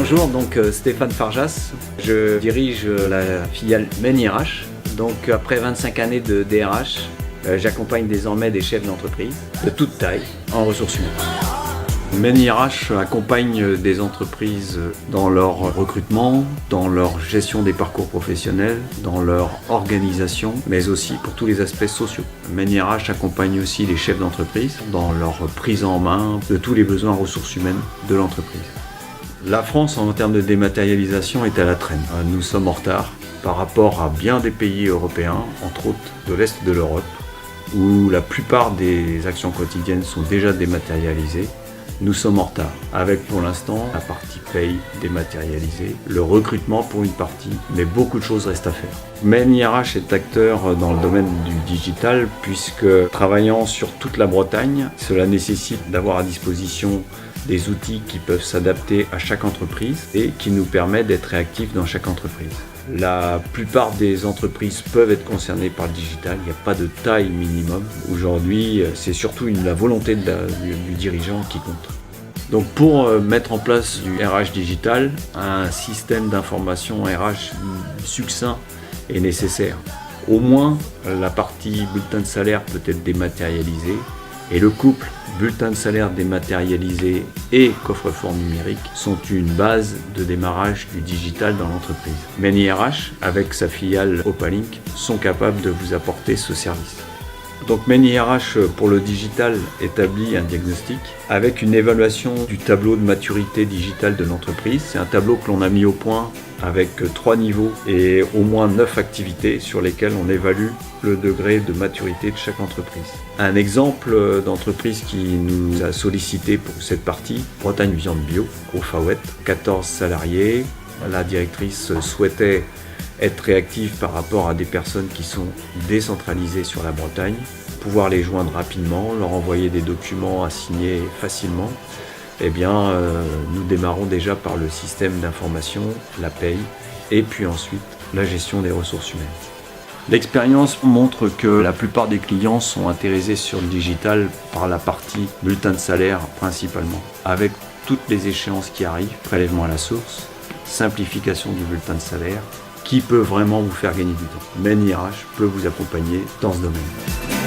Bonjour, donc Stéphane Farjas, je dirige la filiale MENIRH. Donc après 25 années de DRH, j'accompagne désormais des chefs d'entreprise de toute taille en ressources humaines. MENIRH accompagne des entreprises dans leur recrutement, dans leur gestion des parcours professionnels, dans leur organisation, mais aussi pour tous les aspects sociaux. MENIRH accompagne aussi les chefs d'entreprise dans leur prise en main de tous les besoins en ressources humaines de l'entreprise. La France, en termes de dématérialisation, est à la traîne. Nous sommes en retard par rapport à bien des pays européens, entre autres de l'Est de l'Europe, où la plupart des actions quotidiennes sont déjà dématérialisées. Nous sommes en retard, avec pour l'instant la partie paye dématérialisée, le recrutement pour une partie, mais beaucoup de choses restent à faire. MENIRH est acteur dans le domaine du digital, puisque travaillant sur toute la Bretagne, cela nécessite d'avoir à disposition des outils qui peuvent s'adapter à chaque entreprise et qui nous permettent d'être réactifs dans chaque entreprise. La plupart des entreprises peuvent être concernées par le digital, il n'y a pas de taille minimum. Aujourd'hui, c'est surtout la volonté du dirigeant qui compte. Donc pour mettre en place du RH digital, un système d'information RH succinct est nécessaire. Au moins, la partie bulletin de salaire peut être dématérialisée et le couple bulletin de salaire dématérialisé et coffre-fort numérique sont une base de démarrage du digital dans l'entreprise. MENIRH, avec sa filiale Opalink, sont capables de vous apporter ce service. Donc MENIRH pour le digital établit un diagnostic avec une évaluation du tableau de maturité digitale de l'entreprise. C'est un tableau que l'on a mis au point avec 3 niveaux et au moins 9 activités sur lesquelles on évalue le degré de maturité de chaque entreprise. Un exemple d'entreprise qui nous a sollicité pour cette partie, Bretagne Viande Bio, au Fawet, 14 salariés. La directrice souhaitait être réactive par rapport à des personnes qui sont décentralisées sur la Bretagne, pouvoir les joindre rapidement, leur envoyer des documents à signer facilement. Eh bien, nous démarrons déjà par le système d'information, la paye, et puis ensuite la gestion des ressources humaines. L'expérience montre que la plupart des clients sont intéressés sur le digital par la partie bulletin de salaire principalement, avec toutes les échéances qui arrivent, prélèvement à la source, simplification du bulletin de salaire, qui peut vraiment vous faire gagner du temps. MENIRH peut vous accompagner dans ce domaine.